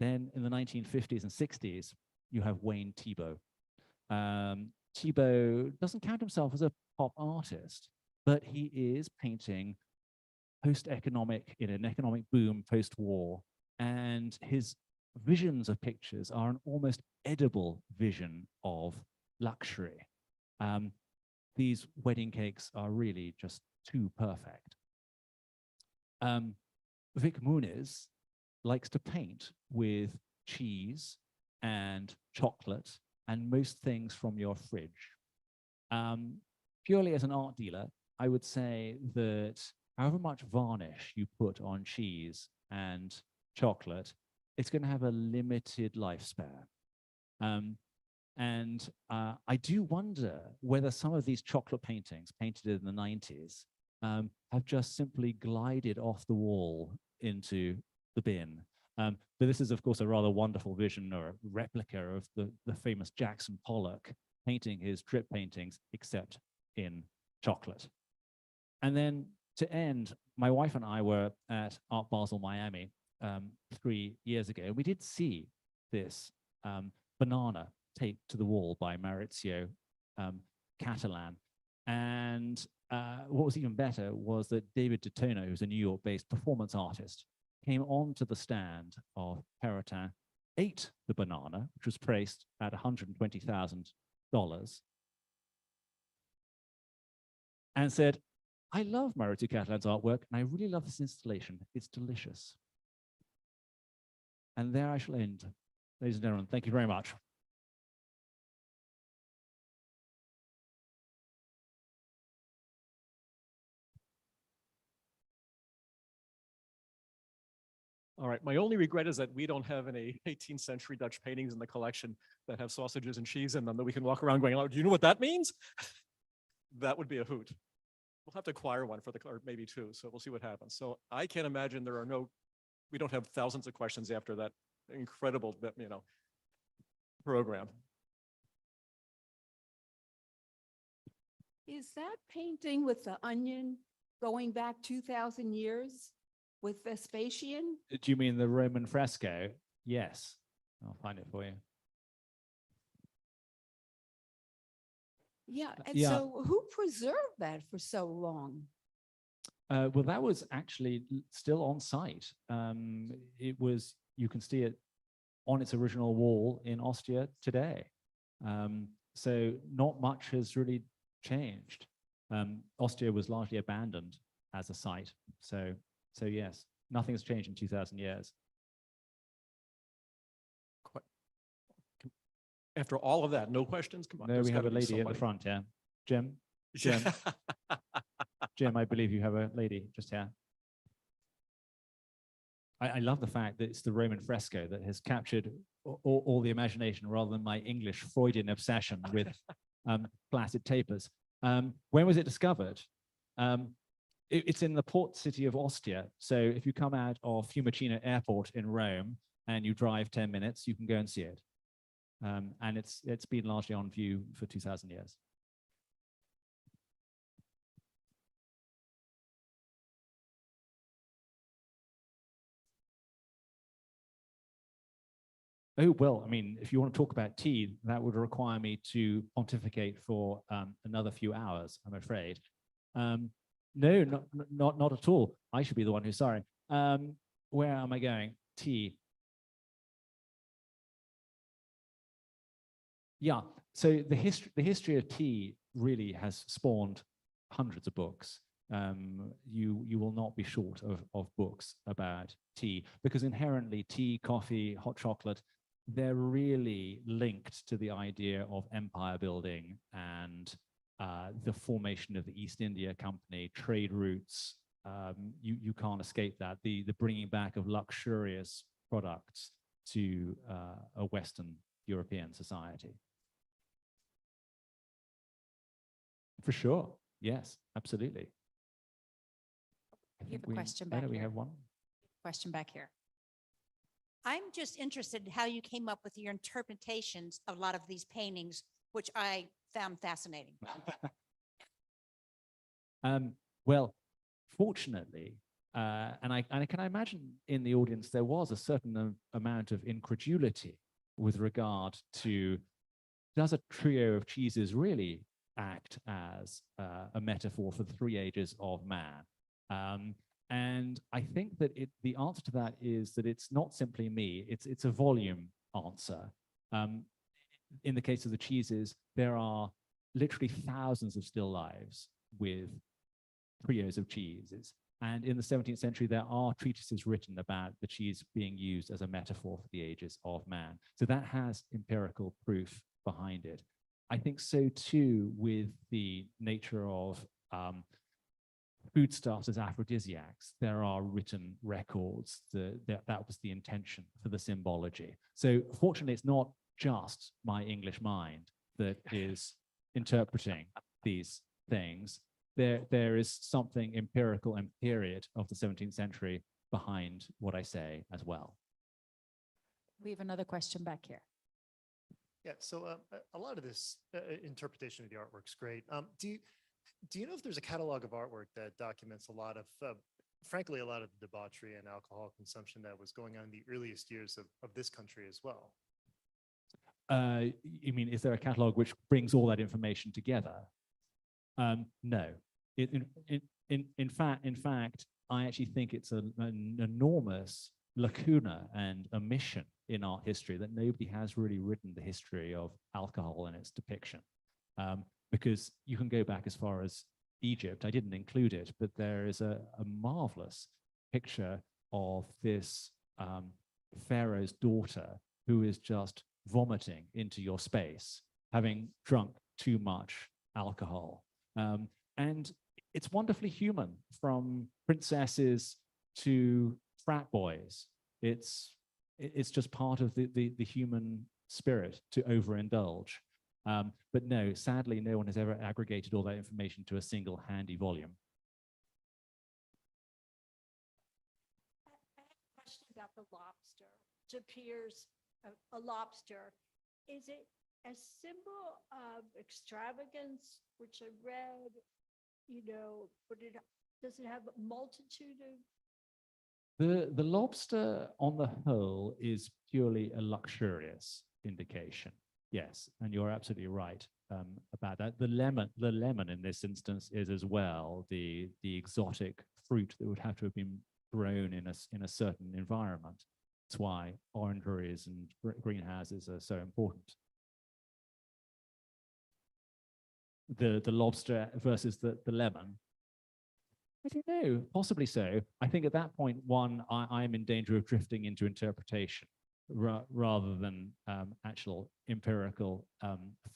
Then in the 1950s and 60s, you have Wayne Thiebaud. Thiebaud doesn't count himself as a pop artist, but he is painting post-economic, in an economic boom post-war, and his visions of pictures are an almost edible vision of luxury. These wedding cakes are really just too perfect. Vic Muniz likes to paint with cheese and chocolate and most things from your fridge. Purely as an art dealer, I would say that however much varnish you put on cheese and chocolate, it's going to have a limited lifespan. I do wonder whether some of these chocolate paintings painted in the 90s have just simply glided off the wall into the bin. But this is, of course, a rather wonderful vision or a replica of the famous Jackson Pollock painting his drip paintings, except in chocolate. And then to end, my wife and I were at Art Basel Miami 3 years ago. We did see this banana taped to the wall by Maurizio Catalan. And what was even better was that David DeTono, who's a New York-based performance artist, came onto the stand of Perotin, ate the banana, which was priced at $120,000, and said, I love Maurizio Catalan's artwork, and I really love this installation. It's delicious. And there I shall end. Ladies and gentlemen, thank you very much. All right, my only regret is that we don't have any 18th century Dutch paintings in the collection that have sausages and cheese in them that we can walk around going, oh, do you know what that means? That would be a hoot. We'll have to acquire one for the, or maybe two, so we'll see what happens. So I can't imagine we don't have thousands of questions after that incredible, program. Is that painting with the onion going back 2,000 years with Vespasian? Do you mean the Roman fresco? Yes. I'll find it for you. Yeah, and Yeah. so who preserved that for so long? Well, that was actually still on site. It was, you can see it on its original wall in Ostia today. So not much has really changed. Ostia was largely abandoned as a site. So yes, nothing has changed in 2,000 years. After all of that, no questions? Come on. There there's we have a gotta be lady at the somebody. front, yeah. Jim, Jim. Jim, I believe you have a lady just here. I love the fact that it's the Roman fresco that has captured all the imagination rather than my English Freudian obsession with placid tapers. When was it discovered? It's in the port city of Ostia. So if you come out of Fiumicino Airport in Rome and you drive 10 minutes, you can go and see it. And it's been largely on view for 2,000 years. Oh, well, I mean, if you want to talk about tea, that would require me to pontificate for another few hours, I'm afraid. No, not at all. I should be the one who's sorry. Where am I going? Tea. Yeah, so the history of tea really has spawned hundreds of books. You will not be short of books about tea, because inherently tea, coffee, hot chocolate, they're really linked to the idea of empire building and the formation of the East India Company, trade routes. You can't escape that. The bringing back of luxurious products to a Western European society. For sure. Yes, absolutely. You have a question back We here. have one. Question back here. I'm just interested in how you came up with your interpretations of a lot of these paintings, which I found fascinating. Well, fortunately, and I can imagine in the audience there was a certain amount of incredulity with regard to, does a trio of cheeses really act as a metaphor for the three ages of man? And I think that the answer to that is that it's not simply me, it's a volume answer. In the case of the cheeses, there are literally thousands of still lives with trios of cheeses. And in the 17th century, there are treatises written about the cheese being used as a metaphor for the ages of man. So that has empirical proof behind it. I think so too with the nature of foodstuffs as aphrodisiacs, there are written records that was the intention for the symbology. So fortunately, it's not just my English mind that is interpreting these things. There is something empirical and period of the 17th century behind what I say as well. We have another question back here. Yeah, so a lot of this interpretation of the artwork's great. Do you know if there's a catalog of artwork that documents a lot of, frankly, a lot of the debauchery and alcohol consumption that was going on in the earliest years of this country as well? You mean, is there a catalog which brings all that information together? No. In fact, I actually think it's an enormous lacuna and omission in art history that nobody has really written the history of alcohol and its depiction. Because you can go back as far as Egypt. I didn't include it, but there is a marvelous picture of this pharaoh's daughter who is just vomiting into your space, having drunk too much alcohol. And it's wonderfully human, from princesses to frat boys. It's just part of the human spirit to overindulge. But no, sadly, no one has ever aggregated all that information to a single handy volume. I have a question about the lobster. It appears a lobster. Is it a symbol of extravagance, which I read, but does it have a multitude of? The lobster on the whole is purely a luxurious indication. Yes, and you're absolutely right about that. The lemon in this instance is as well the exotic fruit that would have to have been grown in a certain environment. That's why orangeries and greenhouses are so important. The lobster versus the lemon. I don't know, possibly so. I think at that point, I'm in danger of drifting into interpretation rather than actual empirical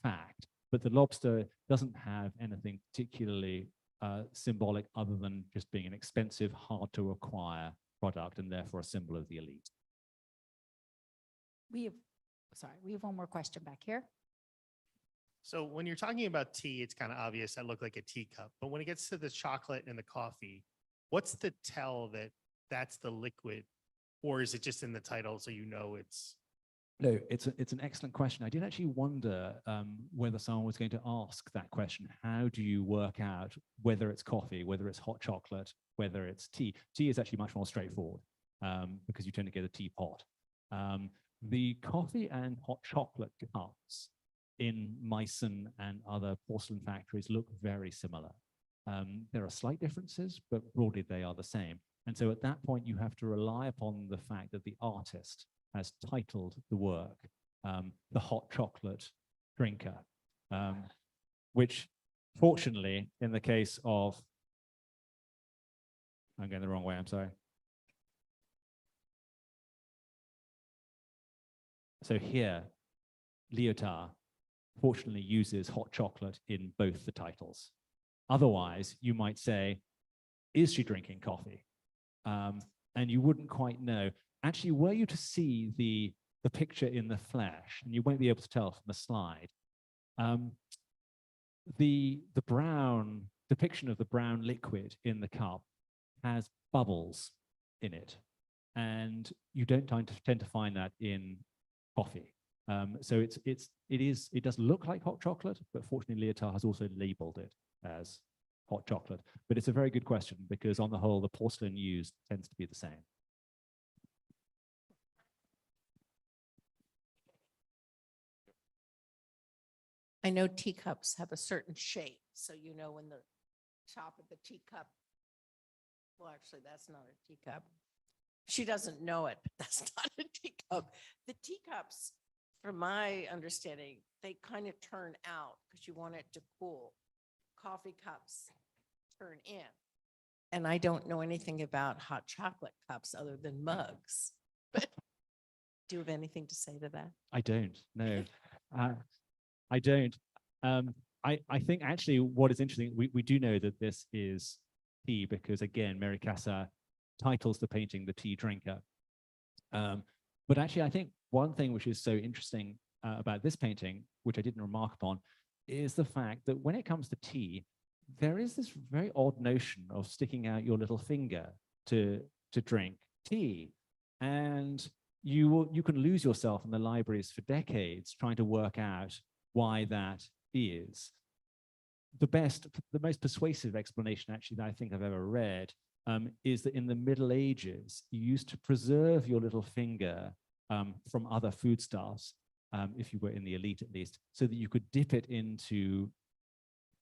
fact. But the lobster doesn't have anything particularly symbolic other than just being an expensive, hard to acquire product and therefore a symbol of the elite. We have one more question back here. So when you're talking about tea, it's kind of obvious that look like a teacup. But when it gets to the chocolate and the coffee, what's the tell that that's the liquid? Or is it just in the title so you know it's? No, it's an excellent question. I did actually wonder whether someone was going to ask that question. How do you work out whether it's coffee, whether it's hot chocolate, whether it's tea? Tea is actually much more straightforward because you tend to get a teapot. The coffee and hot chocolate cups in Meissen and other porcelain factories look very similar. There are slight differences, but broadly they are the same. And so at that point, you have to rely upon the fact that the artist has titled the work The Hot Chocolate Drinker, which fortunately, in the case of, I'm going the wrong way, I'm sorry. So here, Lyotard fortunately uses hot chocolate in both the titles. Otherwise, you might say, is she drinking coffee? And you wouldn't quite know. Actually, were you to see the picture in the flesh, and you won't be able to tell from the slide, the brown depiction of the brown liquid in the cup has bubbles in it. And you don't tend to find that in coffee. So it does look like hot chocolate, but fortunately Lyotard has also labeled it as hot chocolate. But it's a very good question because on the whole, the porcelain used tends to be the same. I know teacups have a certain shape, so you know when the top of the teacup, well, actually, that's not a teacup. She doesn't know it, but that's not a teacup. The teacups, from my understanding, they kind of turn out because you want it to cool. Coffee cups turn in. And I don't know anything about hot chocolate cups other than mugs. But do you have anything to say to that? I don't, no. I don't. I think actually what is interesting, we do know that this is tea because, again, Mary Casa titles the painting The Tea Drinker. But actually, I think one thing which is so interesting about this painting, which I didn't remark upon, is the fact that when it comes to tea, there is this very odd notion of sticking out your little finger to drink tea. And you can lose yourself in the libraries for decades trying to work out why that is. The most persuasive explanation actually that I think I've ever read is that in the Middle Ages, you used to preserve your little finger from other foodstuffs, if you were in the elite at least, so that you could dip it into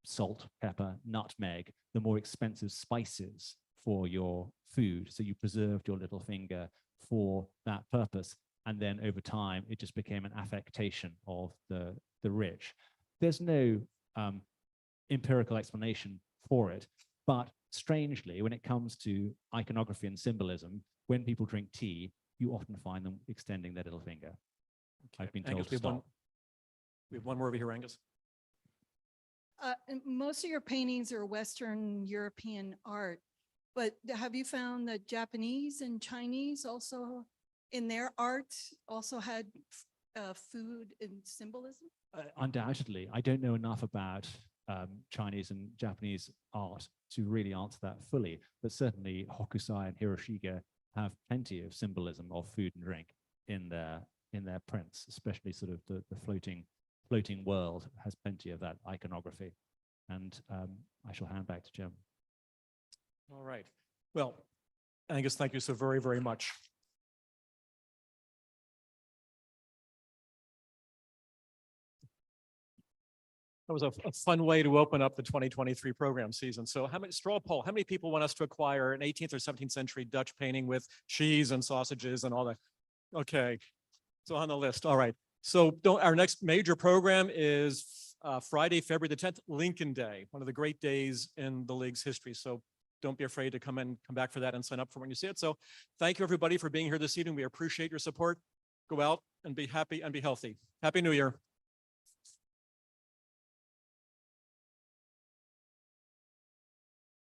salt, pepper, nutmeg, the more expensive spices for your food. So you preserved your little finger for that purpose. And then over time, it just became an affectation of the rich. There's no empirical explanation for it. But strangely, when it comes to iconography and symbolism, when people drink tea, you often find them extending their little finger. I've been told Angus, to stop. we have one more over here, Angus. And most of your paintings are Western European art, but have you found that Japanese and Chinese also in their art also had food and symbolism? Undoubtedly, I don't know enough about Chinese and Japanese art to really answer that fully, but certainly Hokusai and Hiroshige have plenty of symbolism of food and drink in their prints, especially sort of the floating world has plenty of that iconography. And I shall hand back to Jim. All right. Well, Angus, thank you so very, very much. That was a fun way to open up the 2023 program season. So how many, straw poll, how many people want us to acquire an 18th or 17th century Dutch painting with cheese and sausages and all that? Okay, so on the list. All right. So our next major program is Friday, February the 10th, Lincoln Day, one of the great days in the league's history. So don't be afraid to come back for that and sign up for when you see it. So thank you everybody for being here this evening. We appreciate your support. Go out and be happy and be healthy. Happy New Year.